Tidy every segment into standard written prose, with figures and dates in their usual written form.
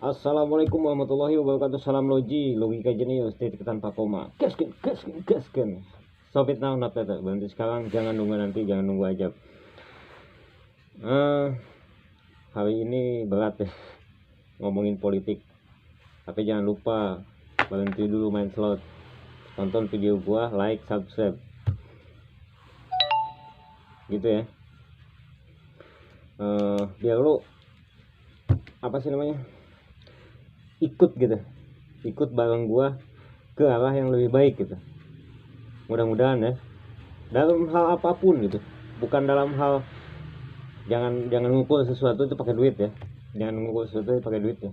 Assalamualaikum warahmatullahi wabarakatuh. Salam logi, logika jenius, titik tanpa koma. Gaskan, gaskan, gaskan. Stop it now, not later. Berhenti sekarang, jangan nunggu nanti, jangan nunggu aja. Hari ini berat ya, ngomongin politik. Tapi jangan lupa berhenti dulu main slot. Tonton video gua, like, subscribe. Gitu ya. Biar lu apa sih namanya? Ikut gitu, ikut bareng gua ke arah yang lebih baik gitu. Mudah-mudahan ya, dalam hal apapun gitu, bukan dalam hal jangan ngukur sesuatu itu pakai duit ya, jangan ngukur sesuatu itu pakai duit ya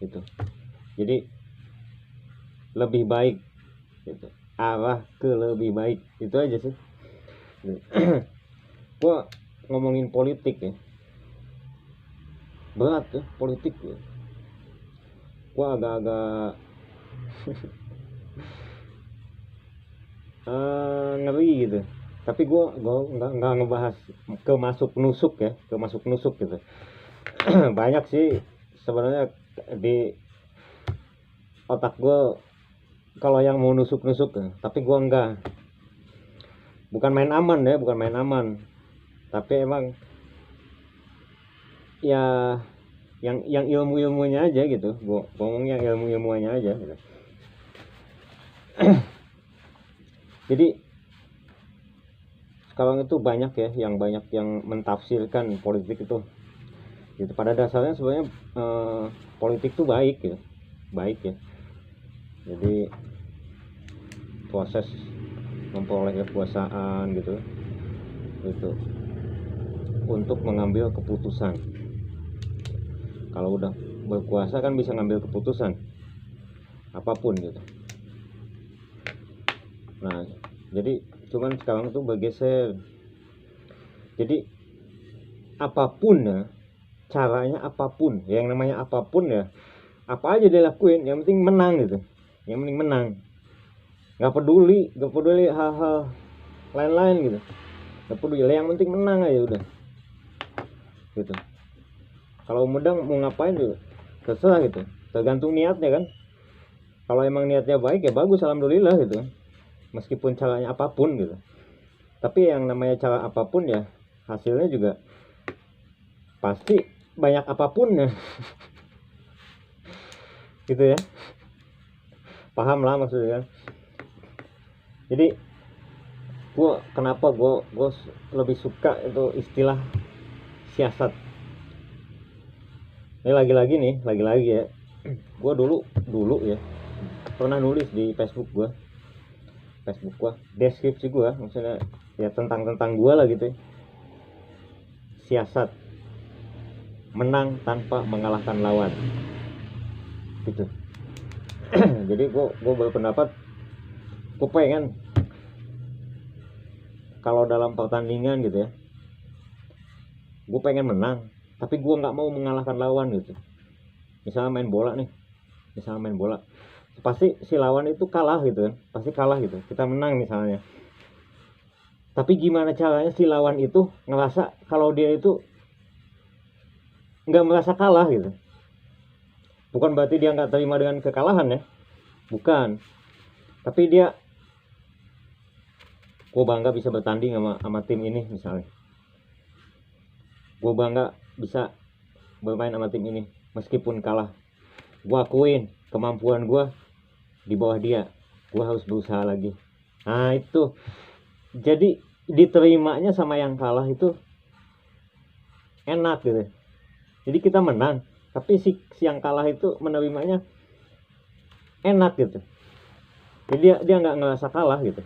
gitu. Jadi lebih baik gitu, arah ke lebih baik, itu aja sih. Gua ngomongin politik ya, berat ya politik ya. Gua agak-agak ngeri gitu. Tapi gue nggak ngebahas ke masuk nusuk gitu. Banyak sih sebenarnya di otak gue kalau yang mau nusuk tapi gue enggak. Bukan main aman, tapi emang ya yang ilmunya aja gitu. Gue ngomong yang ilmunya aja gitu. Jadi sekarang itu banyak yang mentafsirkan politik itu gitu. Pada dasarnya sebenarnya politik itu baik ya, jadi proses memperoleh kekuasaan gitu untuk mengambil keputusan. Kalau udah berkuasa kan bisa ngambil keputusan apapun gitu. Nah jadi cuman sekarang tuh bergeser, jadi apapun ya caranya, apapun yang namanya apapun ya, apa aja dilakuin yang penting menang gitu, nggak peduli hal-hal lain-lain gitu, nggak peduli, yang penting menang aja udah gitu. Kalau medang mau ngapain juga terserah gitu, tergantung niatnya kan. Kalau emang niatnya baik ya bagus, alhamdulillah gitu, meskipun caranya apapun gitu. Tapi yang namanya cara apapun ya hasilnya juga pasti banyak apapun ya. Gitu ya, paham lah maksudnya kan. Jadi kenapa gue lebih suka itu istilah siasat. Ini lagi-lagi ya, gue dulu ya pernah nulis di Facebook gue, deskripsi gue maksudnya ya tentang gue lah gitu ya. Siasat menang tanpa mengalahkan lawan gitu. Jadi gue berpendapat, gue pengen kalau dalam pertandingan gitu ya, gue pengen menang tapi gue nggak mau mengalahkan lawan gitu. Misalnya main bola, pasti si lawan itu kalah gitu kan, pasti kalah gitu, kita menang misalnya. Tapi gimana caranya si lawan itu ngerasa kalau dia itu nggak merasa kalah gitu. Bukan berarti dia nggak terima dengan kekalahan ya, bukan. Tapi dia, gue bangga bisa bertanding sama tim ini misalnya, gue bangga bisa bermain sama tim ini meskipun kalah. Gue akuin kemampuan gue di bawah dia, gue harus berusaha lagi. Nah itu jadi diterimanya sama yang kalah itu enak gitu. Jadi kita menang tapi si yang kalah itu menerimanya enak gitu. Jadi dia nggak ngerasa kalah gitu.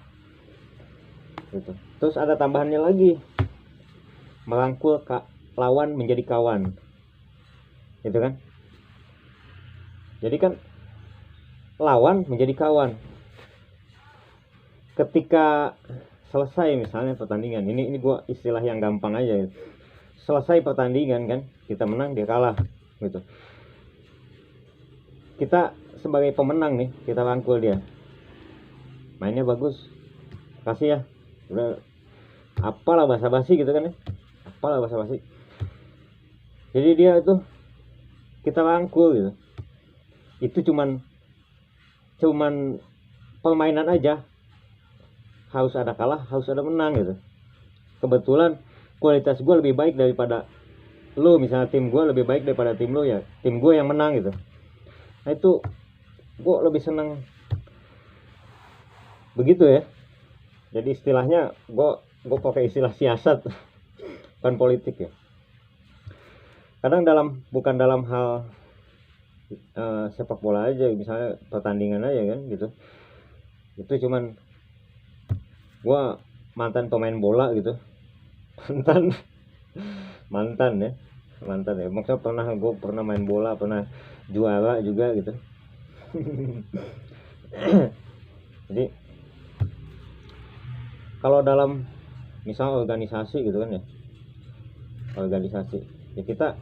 Terus ada tambahannya lagi, merangkul lawan menjadi kawan gitu kan. Jadi kan lawan menjadi kawan ketika selesai misalnya pertandingan ini gua istilah yang gampang aja gitu. Selesai pertandingan kan, kita menang dia kalah gitu, kita sebagai pemenang nih, kita rangkul dia, mainnya bagus, kasih ya, udah apalah basa-basi gitu kan ya, jadi dia itu kita rangkul gitu. Itu cuman permainan aja, harus ada kalah, harus ada menang gitu. Kebetulan kualitas gue lebih baik daripada lu, misalnya tim gue lebih baik daripada tim lu, ya tim gue yang menang gitu. Nah itu gue lebih seneng begitu ya. Jadi istilahnya gue pakai istilah siasat bukan politik ya. Kadang bukan dalam hal sepak bola aja, misalnya pertandingan aja kan gitu. Itu cuman gue mantan pemain bola gitu. mantan ya maksudnya gue pernah main bola, pernah juara juga gitu. Jadi kalau dalam misal organisasi gitu kan ya, organisasi ya, kita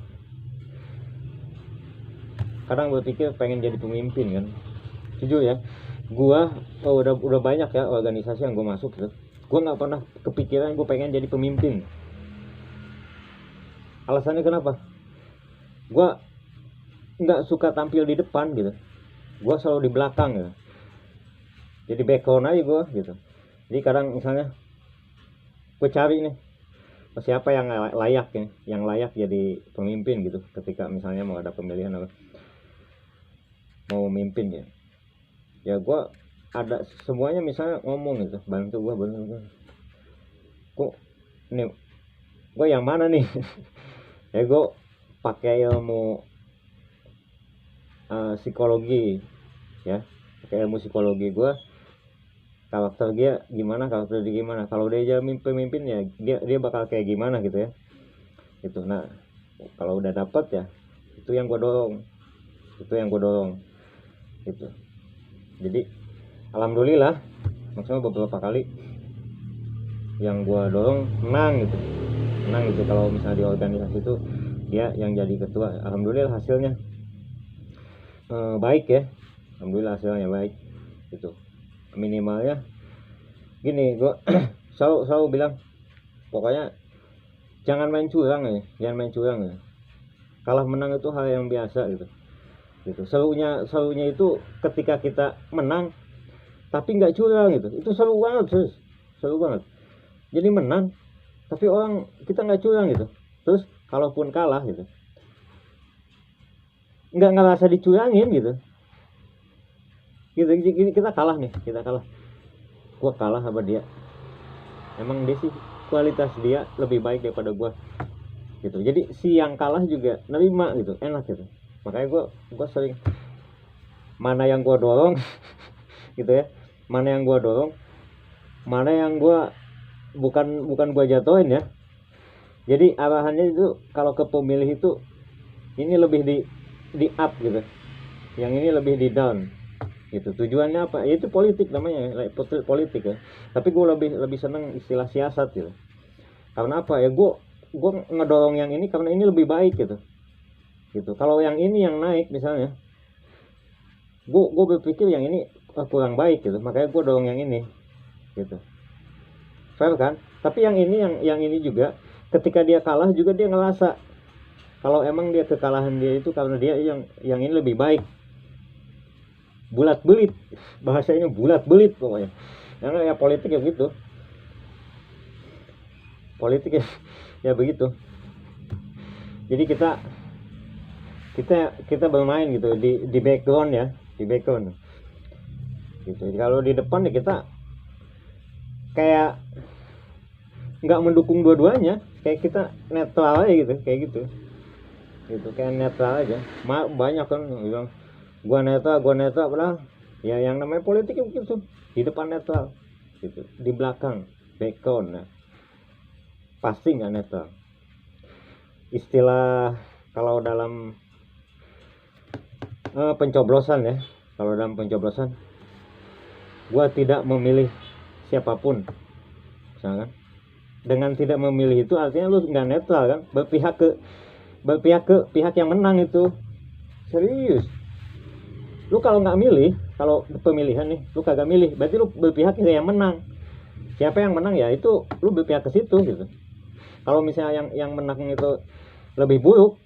kadang berpikir pengen jadi pemimpin kan. Jujur ya, gua udah banyak ya organisasi yang gue masuk gitu, gua nggak pernah kepikiran gue pengen jadi pemimpin. Alasannya kenapa? Gua nggak suka tampil di depan gitu, gua selalu di belakang gitu. Jadi background aja gua gitu. Jadi kadang misalnya gue cari nih siapa yang layak ya, yang layak jadi pemimpin gitu, ketika misalnya mau ada pemilihan apa, mau mimpin ya. Ya gue ada semuanya, misalnya ngomong gitu, bantu gue kok nih gue yang mana nih. Ya gue pakai ilmu psikologi ya, pakai ilmu psikologi gue, karakter dia gimana, kalau dia jadi pemimpin ya dia bakal kayak gimana gitu ya gitu. Nah kalau udah dapet ya, itu yang gue dorong gitu. Jadi alhamdulillah, maksudnya beberapa kali yang gue dorong menang gitu. Kalau misalnya di organisasi itu dia yang jadi ketua, alhamdulillah hasilnya baik ya, alhamdulillah hasilnya baik gitu. Minimalnya gini, gue selalu bilang pokoknya jangan main curang ya. Kalah menang itu hal yang biasa gitu. Serunya itu ketika kita menang tapi nggak curang gitu, itu seru banget. Jadi menang tapi kita nggak curang gitu. Terus kalaupun kalah gitu, nggak ngerasa dicurangin gitu. Kita kalah, gua kalah sama dia, emang dia sih kualitas dia lebih baik daripada gua gitu. Jadi si yang kalah juga nerima gitu, enak gitu. Makanya gua sering, mana yang gua dorong gitu ya, mana yang gua bukan gua jatuhin ya. Jadi arahannya itu kalau ke pemilih itu, ini lebih di up gitu, yang ini lebih di down gitu. Tujuannya apa? Ya itu politik namanya, politik ya. Tapi gue lebih seneng istilah siasat gitu. Karena apa ya? Gue ngedorong yang ini karena ini lebih baik gitu. Kalau yang ini yang naik misalnya, gue berpikir yang ini kurang baik gitu, makanya gue dorong yang ini gitu. Fair kan? Tapi yang ini juga, ketika dia kalah juga dia ngerasa kalau emang dia kekalahan dia itu karena dia yang ini lebih baik. Bulat belit, bahasanya bulat belit pokoknya. Karena ya politik ya begitu, politik ya begitu. Jadi kita bermain gitu di background ya, gitu. Kalau di depan ya kita kayak nggak mendukung dua-duanya, kayak kita netral aja gitu, kayak gitu kayak netral aja. Banyak kan bilang gua netral padahal ya yang namanya politik ya begitu, di depan netral gitu, di belakang background nah, pasti nggak netral. Istilah kalau dalam pencoblosan ya, gua tidak memilih siapapun misalkan. Dengan tidak memilih itu artinya lu nggak netral kan, berpihak ke pihak yang menang. Itu serius. Lu kalau nggak milih, kalau pemilihan nih lu kagak milih, berarti lu berpihak ke yang menang. Siapa yang menang ya itu lu berpihak ke situ gitu. Kalau misalnya yang menang itu lebih buruk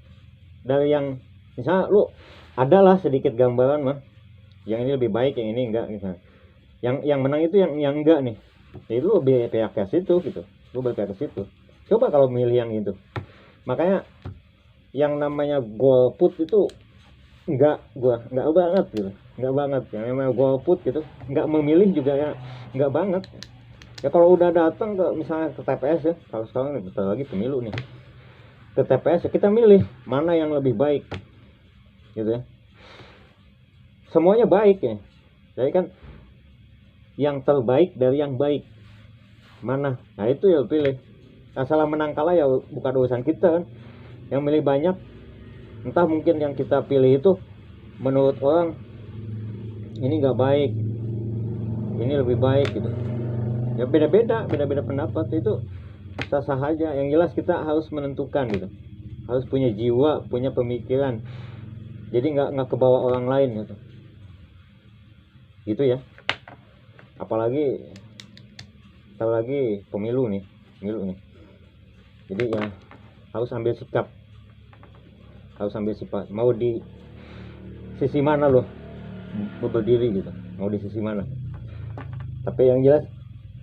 dari yang Misalnya lu adalah sedikit gambaran mah, yang ini lebih baik, yang ini enggak misalnya. Yang menang itu yang enggak nih. Jadi lu lebih pihak ke situ gitu. Lu berpihak ke situ. Coba kalau milih yang itu. Makanya yang namanya golput itu enggak banget gitu. Enggak banget. Yang namanya golput gitu, enggak memilih juga ya, enggak banget. Ya kalau udah datang ke misalnya ke TPS ya, kalau sekarang nih bentar lagi pemilu nih. Ke TPS ya kita milih mana yang lebih baik. Gitu ya. Semuanya baik ya. Jadi kan yang terbaik dari yang baik mana, nah itu ya pilih. Asal menang kalah ya bukan urusan kita kan. Yang milih banyak, entah mungkin yang kita pilih itu menurut orang ini nggak baik, ini lebih baik gitu. Ya beda-beda pendapat, itu sah-sah aja. Yang jelas kita harus menentukan gitu, harus punya jiwa, punya pemikiran, jadi nggak kebawa orang lain gitu ya. Apalagi tahu lagi pemilu nih. Jadi ya harus ambil sikap, mau di sisi mana loh berdiri gitu, mau di sisi mana. Tapi yang jelas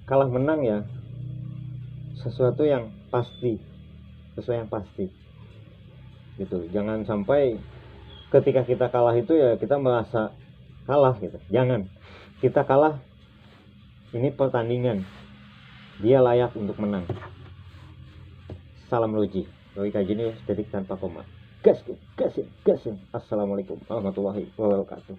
kalah menang ya sesuatu yang pasti gitu. Jangan sampai ketika kita kalah itu ya kita merasa kalah gitu. Jangan, kita kalah, ini pertandingan, dia layak untuk menang. Salam Loji, logika jenius detik tanpa koma. Gas. Assalamualaikum warahmatullahi wabarakatuh.